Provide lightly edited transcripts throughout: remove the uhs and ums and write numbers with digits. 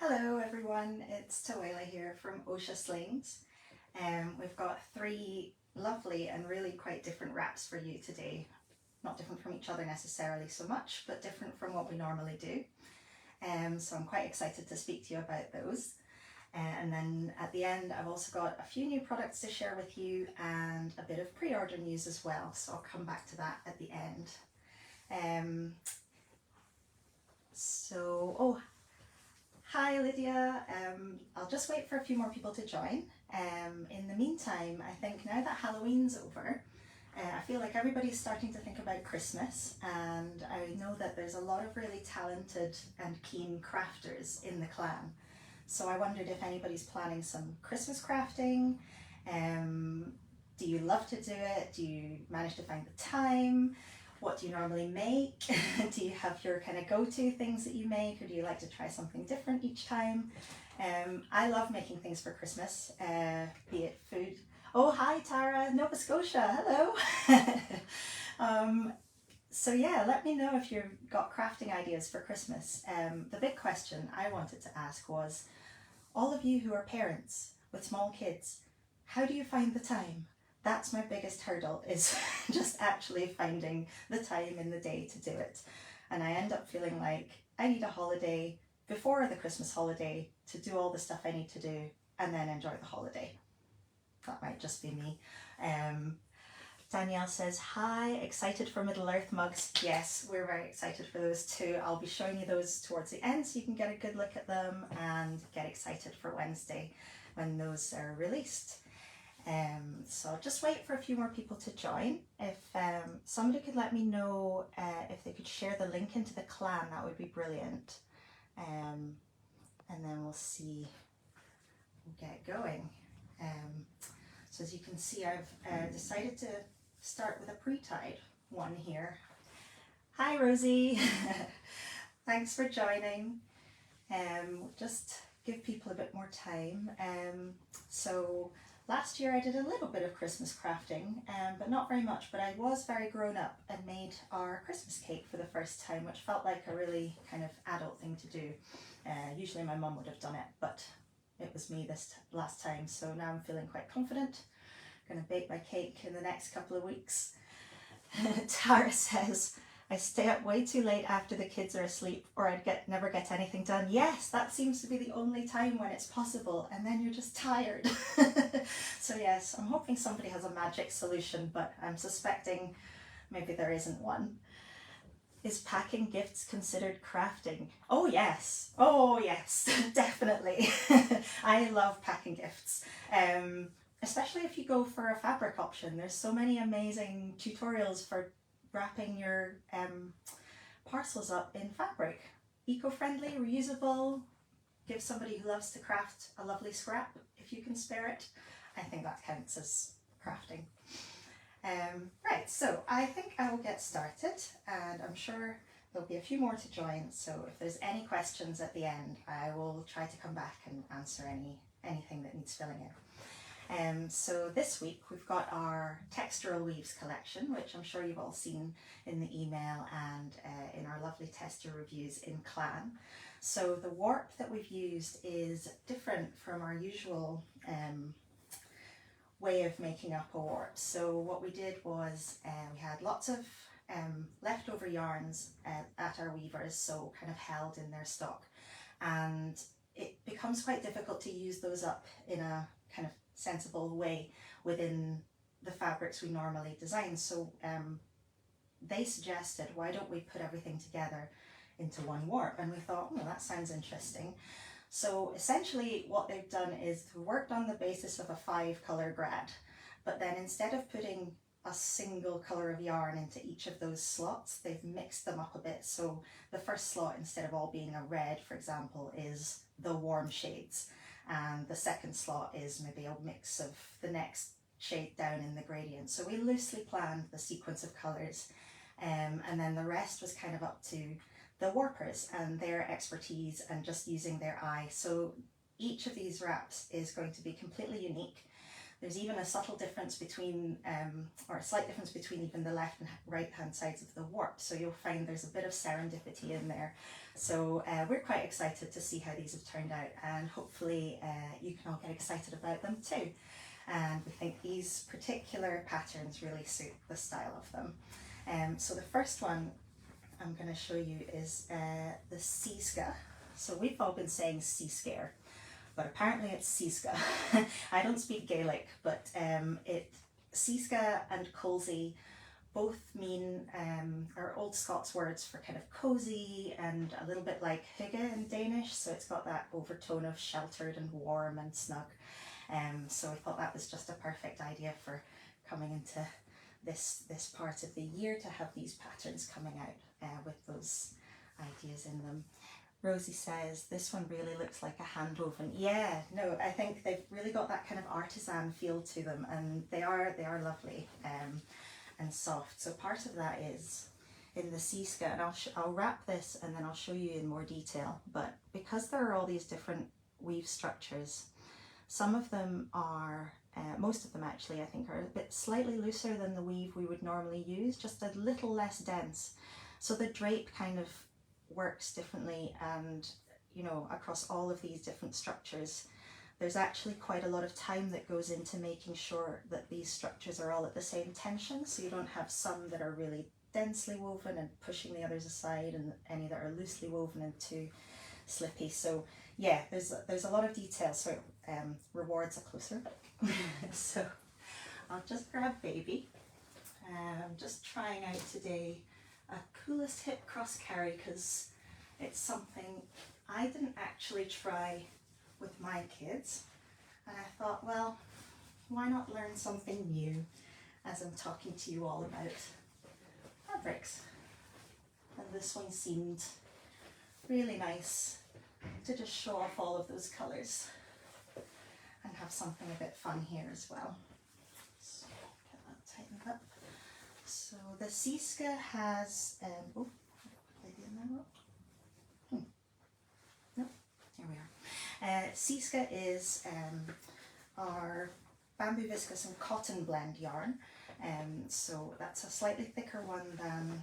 Hello everyone, it's Towera here from Oscha Slings. We've got three lovely and really quite different wraps for you today. Not different from each other necessarily so much, but different from what we normally do. So I'm quite excited to speak to you about those. And then at the end, I've also got a few new products to share with you and a bit of pre-order news as well. So I'll come back to that at the end. Oh, hi Lydia. I'll just wait for a few more people to join. In the meantime, I think now that Halloween's over, I feel like everybody's starting to think about Christmas, and I know that there's a lot of really talented and keen crafters in the clan. So I wondered if anybody's planning some Christmas crafting. Do you love to do it? Do you manage to find the time? What do you normally make? Do you have your kind of go-to things that you make, or do you like to try something different each time? I love making things for Christmas, be it food. Oh, hi Tara, Nova Scotia, hello. So yeah, let me know if you've got crafting ideas for Christmas. The big question I wanted to ask was, all of you who are parents with small kids, how do you find the time? That's my biggest hurdle, is just actually finding the time in the day to do it. And I end up feeling like I need a holiday before the Christmas holiday to do all the stuff I need to do and then enjoy the holiday. That might just be me. Danielle says, hi, excited for Middle Earth mugs. Yes, we're very excited for those too. I'll be showing you those towards the end so you can get a good look at them and get excited for Wednesday when those are released. So just wait for a few more people to join. If somebody could let me know if they could share the link into the clan, that would be brilliant. And then we'll see, we'll get going. So as you can see, I've decided to start with a pre-tied one here. Hi Rosie, thanks for joining. Just give people a bit more time. So last year I did a little bit of Christmas crafting, but not very much, but I was very grown up and made our Christmas cake for the first time, which felt like a really kind of adult thing to do. Usually my mum would have done it, but it was me this last time, so now I'm feeling quite confident. I'm going to bake my cake in the next couple of weeks. Tara says, I stay up way too late after the kids are asleep, or I'd never get anything done. Yes, that seems to be the only time when it's possible, and then you're just tired. So yes, I'm hoping somebody has a magic solution, but I'm suspecting maybe there isn't one. Is packing gifts considered crafting? Oh yes, definitely. I love packing gifts. Especially if you go for a fabric option. There's so many amazing tutorials for wrapping your parcels up in fabric. Eco-friendly, reusable, give somebody who loves to craft a lovely scrap if you can spare it. I think that counts as crafting. Right, so I think I will get started, and I'm sure there'll be a few more to join, so if there's any questions at the end, I will try to come back and answer anything that needs filling in. So this week we've got our Textural Weaves collection, which I'm sure you've all seen in the email and in our lovely tester reviews in Clan. So the warp that we've used is different from our usual way of making up a warp. So what we did was we had lots of leftover yarns at our weavers, so kind of held in their stock, and it becomes quite difficult to use those up in a kind of sensible way within the fabrics we normally design. So they suggested, why don't we put everything together into one warp? And we thought, oh, that sounds interesting. So essentially what they've done is worked on the basis of a 5-color grad, but then instead of putting a single color of yarn into each of those slots, they've mixed them up a bit. So the first slot, instead of all being a red, for example, is the warm shades, and the second slot is maybe a mix of the next shade down in the gradient. So we loosely planned the sequence of colours, and then the rest was kind of up to the warpers and their expertise and just using their eye. So each of these wraps is going to be completely unique. There's even a subtle difference between, or a slight difference between even the left and right hand sides of the warp. So you'll find there's a bit of serendipity in there. So we're quite excited to see how these have turned out, and hopefully you can all get excited about them too. And we think these particular patterns really suit the style of them. So the first one I'm going to show you is the Seasgair. So we've all been saying Seasgair, but apparently it's Seasgair. I don't speak Gaelic, but Seasgair and Colsie both mean, are Old Scots words for kind of cozy and a little bit like hygge in Danish. So it's got that overtone of sheltered and warm and snug. So we thought that was just a perfect idea for coming into this part of the year, to have these patterns coming out with those ideas in them. Rosie says this one really looks like a hand woven. Yeah, no, I think they've really got that kind of artisan feel to them, and they are lovely and soft. So part of that is in the Seasgair, and I'll wrap this and then I'll show you in more detail. But because there are all these different weave structures, some of them are, most of them actually I think, are a bit slightly looser than the weave we would normally use, just a little less dense. So the drape kind of works differently, and you know, across all of these different structures there's actually quite a lot of time that goes into making sure that these structures are all at the same tension, so you don't have some that are really densely woven and pushing the others aside, and any that are loosely woven and too slippy. So yeah, there's a lot of detail, so rewards a closer look. So I'll just grab baby. I'm just trying out today a coolest hip cross carry, because it's something I didn't actually try with my kids, and I thought, well, why not learn something new as I'm talking to you all about fabrics. And this one seemed really nice to just show off all of those colours and have something a bit fun here as well. So get that tightened up. So the Seasgair has, oh, maybe in there. No, here we are. Seasgair is our bamboo viscose and cotton blend yarn. So that's a slightly thicker one than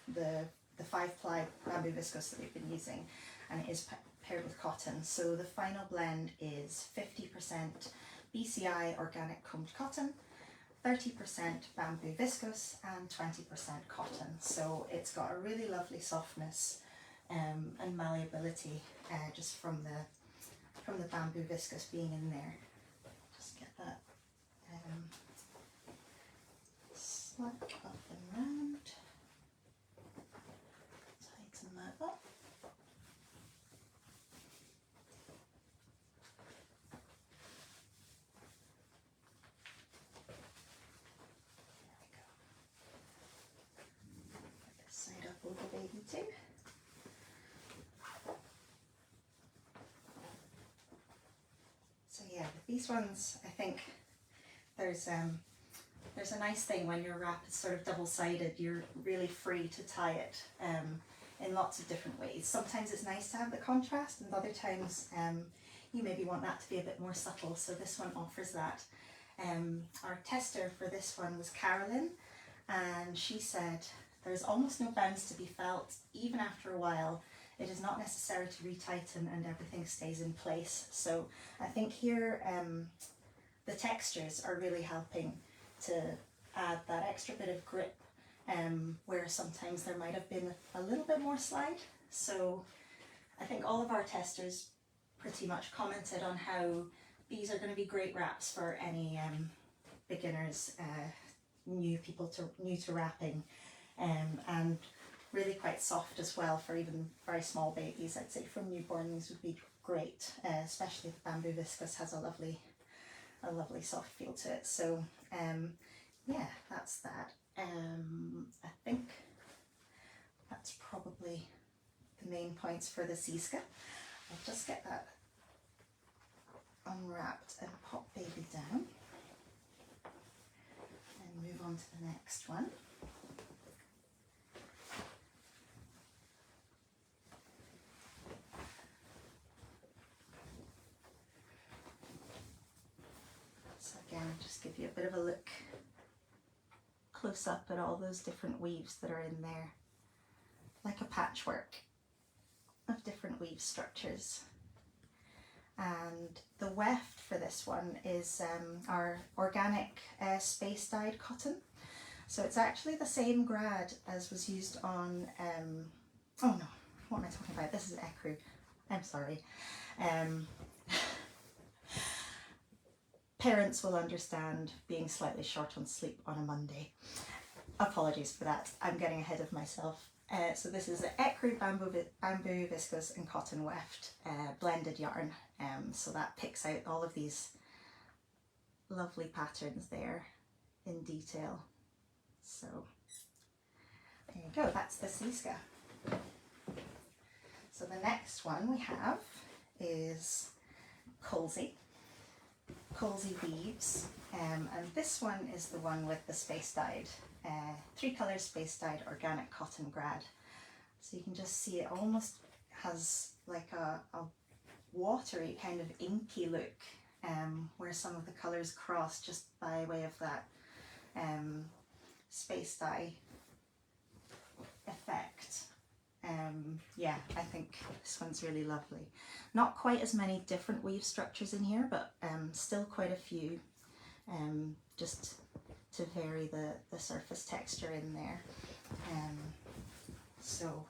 the 5-ply bamboo viscose that we've been using, and it is paired with cotton. So the final blend is 50% BCI organic combed cotton, 30% bamboo viscose and 20% cotton. So it's got a really lovely softness and malleability just from the bamboo viscose being in there. Just get that slack up and round, tighten that up. Side up over baby too. So yeah, with these ones, I think there's a nice thing when your wrap is sort of double-sided. You're really free to tie it in lots of different ways. Sometimes it's nice to have the contrast, and other times you maybe want that to be a bit more subtle. So this one offers that. Our tester for this one was Carolyn, and she said there's almost no bounce to be felt. Even after a while, it is not necessary to retighten and everything stays in place. So I think here the textures are really helping to add that extra bit of grip where sometimes there might have been a little bit more slide. So I think all of our testers pretty much commented on how these are going to be great wraps for any beginners, new to wrapping, and really quite soft as well for even very small babies. I'd say from newborn these would be great, especially if bamboo viscose has a lovely soft feel to it. So yeah, that's that. I think that's probably the main points for the Seasgair. I'll just get that unwrapped and pop baby down and move on to the next one. So give you a bit of a look close up at all those different weaves that are in there, like a patchwork of different weave structures. And the weft for this one is our organic space dyed cotton. So it's actually the same grad as was used on, oh no, what am I talking about? This is ecru, I'm sorry. Parents will understand being slightly short on sleep on a Monday. Apologies for that, I'm getting ahead of myself. So this is the ecru bamboo viscose and cotton weft blended yarn. So that picks out all of these lovely patterns there in detail. So there you go, that's the Seasgair. So the next one we have is Colsie Weaves, and this one is the one with the space dyed, 3 colour space dyed organic cotton grad. So you can just see it almost has like a watery kind of inky look, where some of the colours cross just by way of that space dye effect. Yeah, I think this one's really lovely. Not quite as many different weave structures in here, but still quite a few, just to vary the surface texture in there. So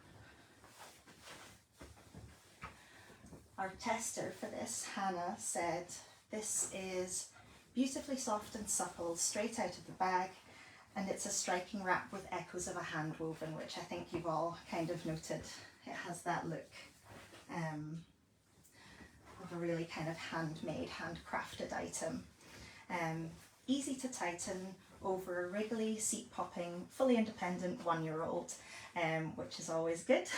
our tester for this, Hannah, said this is beautifully soft and supple, straight out of the bag, and it's a striking wrap with echoes of a hand woven, which I think you've all kind of noted. It has that look of a really kind of handmade, handcrafted item. Easy to tighten over a wriggly, seat popping, fully independent 1-year-old, which is always good.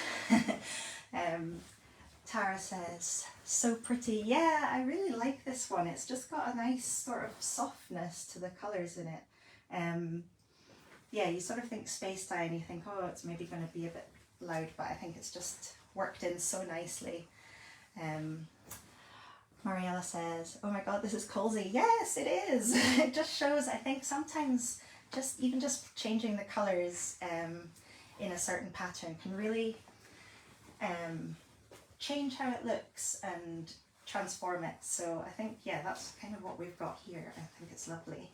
Tara says, so pretty. Yeah, I really like this one. It's just got a nice sort of softness to the colours in it. Yeah, you sort of think space dye and you think, oh, it's maybe going to be a bit loud, but I think it's just worked in so nicely. Mariella says, oh my god, this is Colsie. Yes, it is. It just shows, I think sometimes even just changing the colours in a certain pattern can really change how it looks and transform it. So I think, yeah, that's kind of what we've got here. I think it's lovely.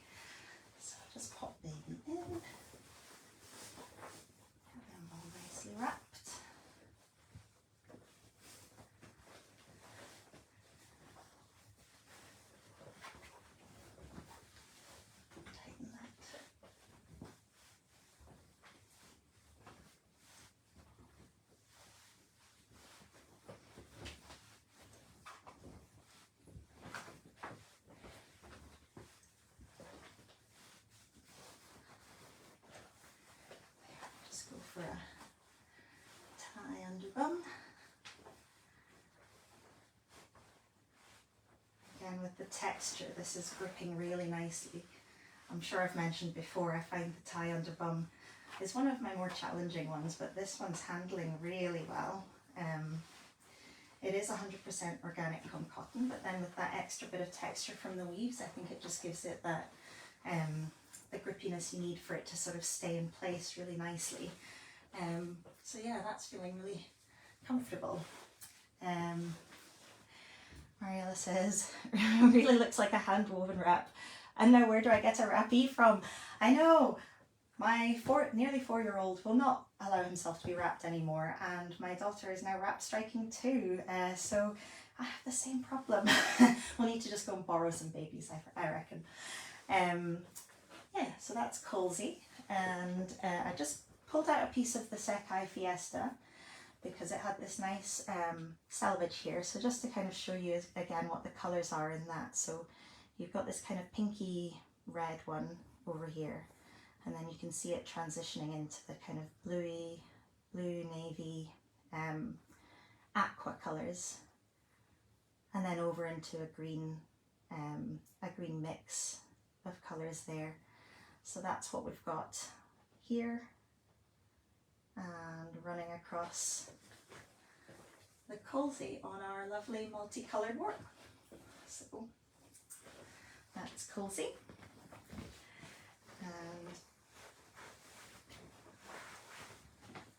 So I'll just pop baby in. Have them all nicely wrapped. Tighten that. Just go for a tie under bum. Again, with the texture, this is gripping really nicely. I'm sure I've mentioned before, I find the tie under bum is one of my more challenging ones, but this one's handling really well. It is 100% organic comb cotton, but then with that extra bit of texture from the weaves, I think it just gives it that the grippiness you need for it to sort of stay in place really nicely. So yeah, that's feeling really comfortable. Mariella says, really looks like a hand woven wrap. And now where do I get a wrappy from? I know, my nearly 4-year-old will not allow himself to be wrapped anymore, and my daughter is now wrap striking too, so I have the same problem. We'll need to just go and borrow some babies, I reckon. Yeah, so that's Colsie, and I just pulled out a piece of the Sekai Fiesta because it had this nice selvage here, so just to kind of show you again what the colours are in that. So you've got this kind of pinky red one over here, and then you can see it transitioning into the kind of blue navy aqua colours, and then over into a green mix of colours there. So that's what we've got here, and running across the Colsie on our lovely multicoloured warp. So that's Colsie. and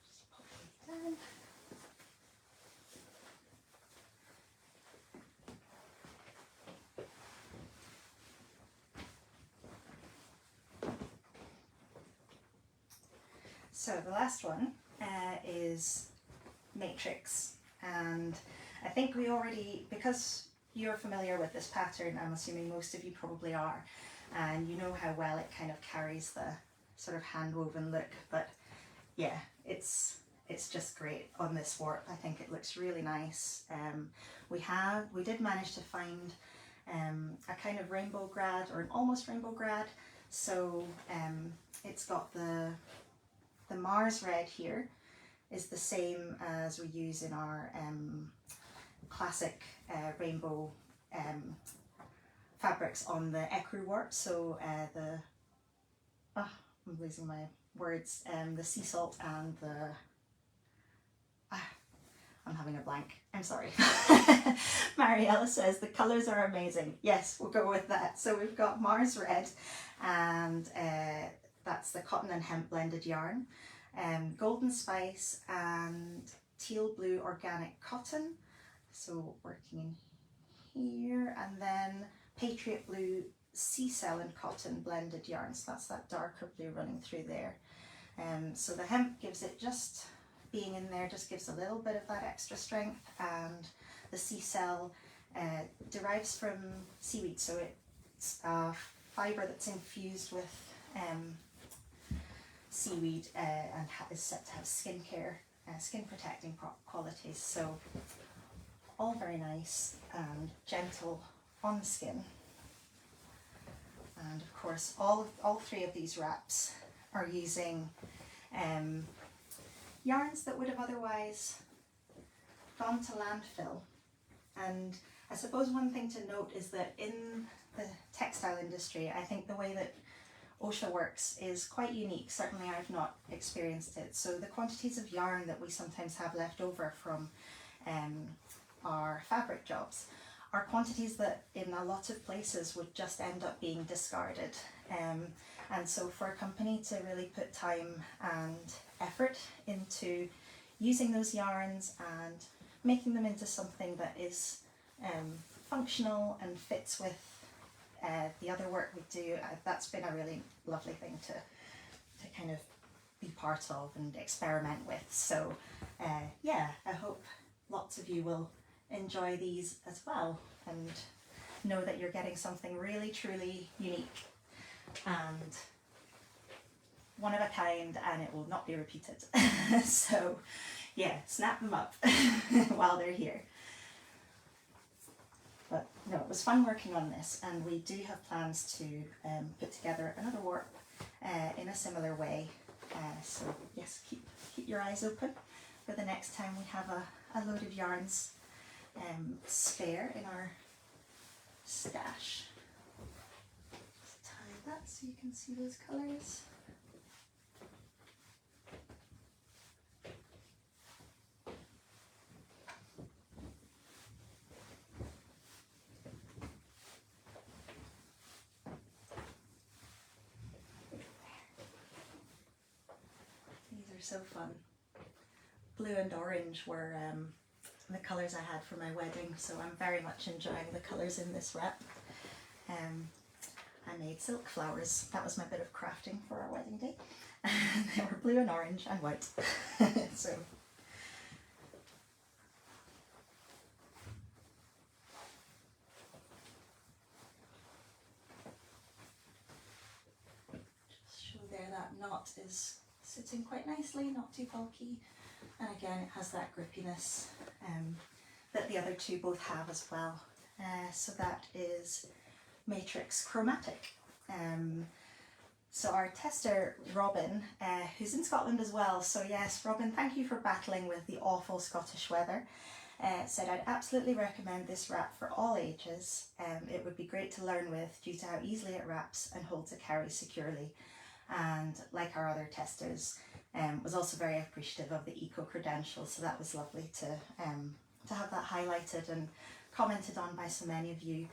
just pop them down. So the last one is matrix, and I think we already, because you're familiar with this pattern, I'm assuming most of you probably are, and you know how well it kind of carries the sort of hand woven look, but yeah, it's just great on this warp. I think it looks really nice. We did manage to find a kind of rainbow grad, or an almost rainbow grad, so it's got the Mars red here is the same as we use in our classic rainbow fabrics on the ecru warp. So I'm losing my words, the sea salt and the I'm having a blank, I'm sorry. Mariella says the colours are amazing. Yes, we'll go with that. So we've got Mars red, and that's the cotton and hemp blended yarn, golden spice and teal blue organic cotton, so working in here, and then patriot blue sea cell and cotton blended yarn, so that's that darker blue running through there. So the hemp gives it, just being in there just gives a little bit of that extra strength, and the sea cell derives from seaweed, so it's a fibre that's infused with seaweed and is said to have skincare, skin protecting qualities. So all very nice and gentle on the skin. And of course, all three of these wraps are using yarns that would have otherwise gone to landfill. And I suppose one thing to note is that in the textile industry, I think the way that Oscha works is quite unique. Certainly I've not experienced it. So the quantities of yarn that we sometimes have left over from our fabric jobs are quantities that in a lot of places would just end up being discarded. And so for a company to really put time and effort into using those yarns and making them into something that is functional and fits with the other work we do, that's been a really lovely thing to kind of be part of and experiment with. So yeah, I hope lots of you will enjoy these as well and know that you're getting something really truly unique and one of a kind, and it will not be repeated. So yeah, snap them up while they're here. But no, it was fun working on this, and we do have plans to put together another warp in a similar way. So yes, keep your eyes open for the next time we have a load of yarns spare in our stash. Just tie that so you can see those colours. So fun. Blue and orange were the colours I had for my wedding, so I'm very much enjoying the colours in this wrap. I made silk flowers. That was my bit of crafting for our wedding day. They were blue and orange and white. So just show there that knot is sitting quite nicely, not too bulky, and again it has that grippiness that the other two both have as well. So that is Matrix Chromatic. So our tester Robin, who's in Scotland as well, so yes Robin, thank you for battling with the awful Scottish weather, said I'd absolutely recommend this wrap for all ages. It would be great to learn with due to how easily it wraps and holds a carry securely. And like our other testers, was also very appreciative of the eco credentials, so that was lovely to have that highlighted and commented on by so many of you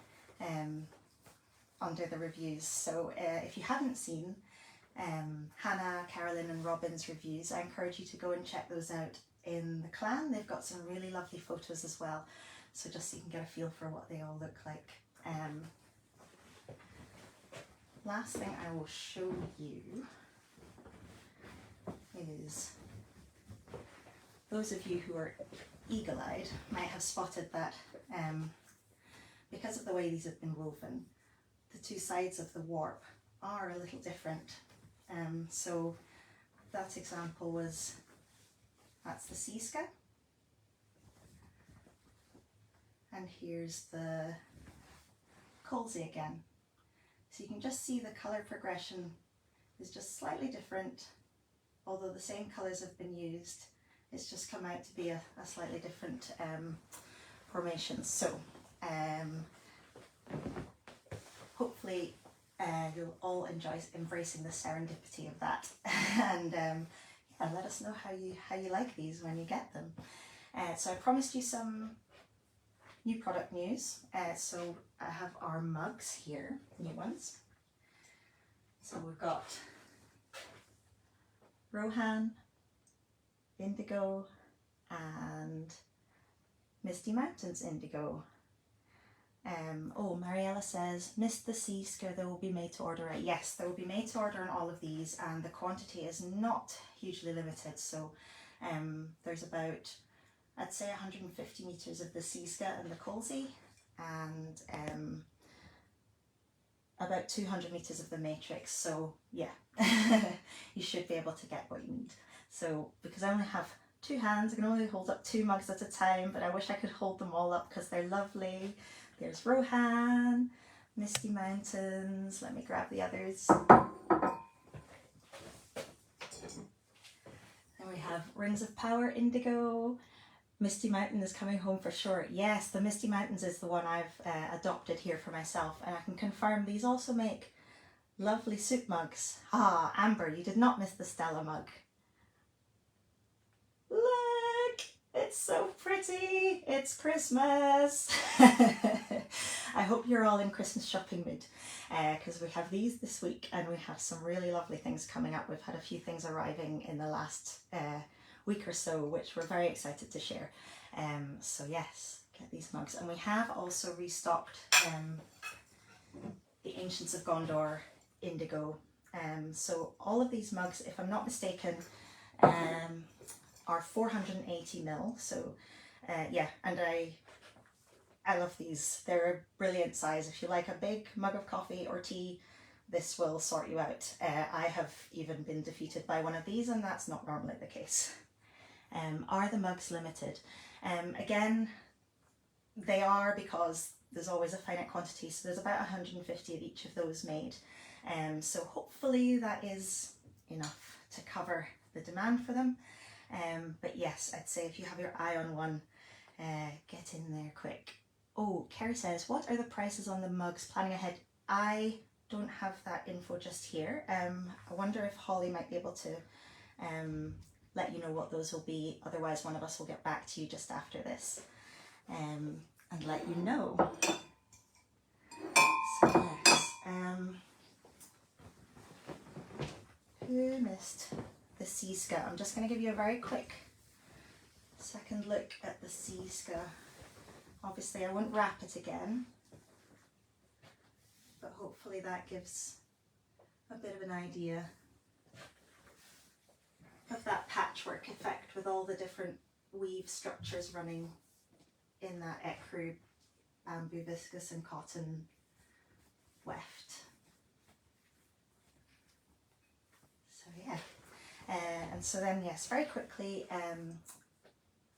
under the reviews. So if you haven't seen Hannah, Carolyn and Robin's reviews. I encourage you to go and check those out in the clan. They've got some really lovely photos as well, so just so you can get a feel for what they all look like. Last thing I will show you is, those of you who are eagle-eyed might have spotted that because of the way these have been woven, the two sides of the warp are a little different. So that example was, that's the Seasgair, and here's the Colsie again. So you can just see the colour progression is just slightly different, although the same colours have been used. It's just come out to be a slightly different formation. So hopefully you'll all enjoy embracing the serendipity of that, and yeah, let us know how you like these when you get them. So I promised you some new product news. So I have our mugs here, new ones. So we've got Rohan, Indigo and Misty Mountains Indigo. Oh, Mariella says, missed the Seasgair, they will be made to order. Yes, they will be made to order on all of these, and the quantity is not hugely limited. So there's about, I'd say 150 metres of the Seasgair and the Colsie, and about 200 metres of the Matrix. So yeah, you should be able to get what you need. So because I only have two hands, I can only hold up 2 mugs at a time, but I wish I could hold them all up because they're lovely. There's Rohan, Misty Mountains, let me grab the others. And we have Rings of Power Indigo. Misty Mountain is coming home for sure. Yes, the Misty Mountains is the one I've adopted here for myself, and I can confirm these also make lovely soup mugs. Ah, Amber, you did not miss the Stella mug. Look, it's so pretty. It's Christmas. I hope you're all in Christmas shopping mood, because we have these this week and we have some really lovely things coming up. We've had a few things arriving in the last week or so, which we're very excited to share. So yes, get these mugs. And we have also restocked the Ancients of Gondor Indigo. So all of these mugs, if I'm not mistaken, are 480 ml. So yeah, and I love these. They're a brilliant size. If you like a big mug of coffee or tea, this will sort you out. I have even been defeated by one of these, and that's not normally the case. Are the mugs limited? Again, they are, because there's always a finite quantity, so there's about 150 of each of those made. So hopefully that is enough to cover the demand for them. But yes, I'd say if you have your eye on one, get in there quick. Oh, Cairis says, what are the prices on the mugs planning ahead? I don't have that info just here. I wonder if Holly might be able to let you know what those will be. Otherwise, one of us will get back to you just after this and let you know. So yes, who missed the Seasgair? I'm just going to give you a very quick second look at the Seasgair. Obviously I won't wrap it again, but hopefully that gives a bit of an idea of that patchwork effect with all the different weave structures running in that ecru bamboo, viscose and cotton weft. So yeah, and so then yes, very quickly,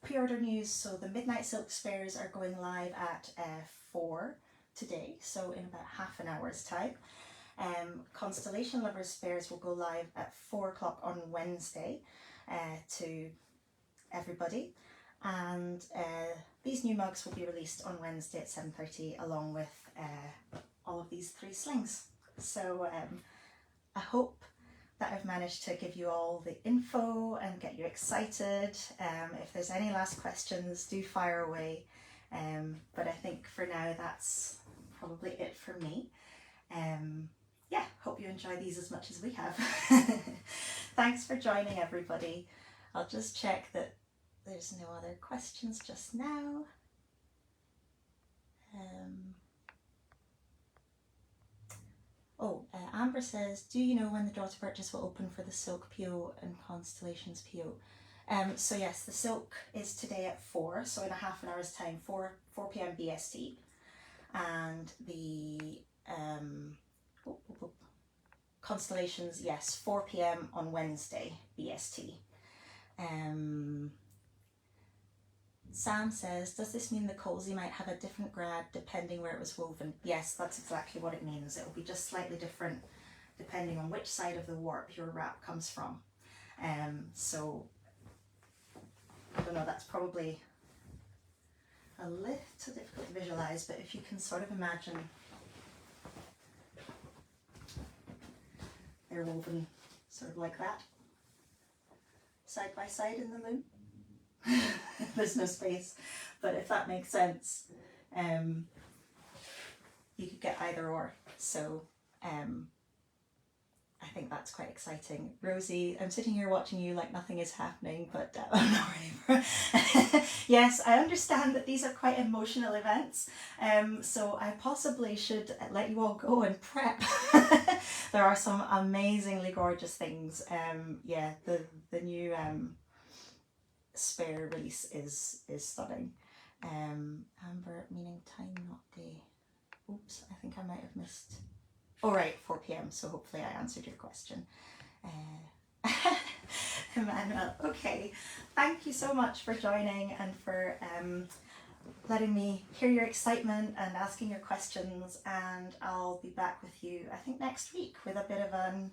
pre-order news. So the Midnight Silk Spares are going live at 4 today, so in about half an hour's time. Constellation Lovers Spares will go live at 4 o'clock on Wednesday to everybody, and these new mugs will be released on Wednesday at 7:30 along with all of these 3 slings. So I hope that I've managed to give you all the info and get you excited. If there's any last questions, do fire away. But I think for now that's probably it for me. yeah, hope you enjoy these as much as we have. Thanks for joining, everybody. I'll just check that there's no other questions just now. Amber says, do you know when the draw to purchase will open for the Silk PO and Constellations PO? So yes, the Silk is today at 4, so in a half an hour's time, 4 p.m. BST. And the Constellations, yes, 4 p.m. on Wednesday BST. Sam says, does this mean the Colsie might have a different grad depending where it was woven? Yes, that's exactly what it means. It will be just slightly different depending on which side of the warp your wrap comes from. So, I don't know, that's probably a little difficult to visualise, but if you can sort of imagine they're woven sort of like that, side by side in the loom. There's no space, but if that makes sense, you could get either or. So I think that's quite exciting. Rosie, I'm sitting here watching you like nothing is happening, but I'm not ready for Yes, I understand that these are quite emotional events, so I possibly should let you all go and prep. There are some amazingly gorgeous things. Yeah, the new spare release is stunning. Amber meaning time, not day. Oops, I think I might have missed. Oh right, 4 p.m. So hopefully I answered your question. Emmanuel, okay. Thank you so much for joining and for letting me hear your excitement and asking your questions. And I'll be back with you, I think, next week with a bit of a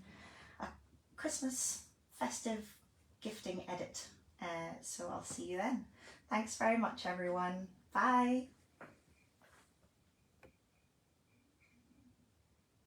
Christmas festive gifting edit. So I'll see you then. Thanks very much, everyone. Bye.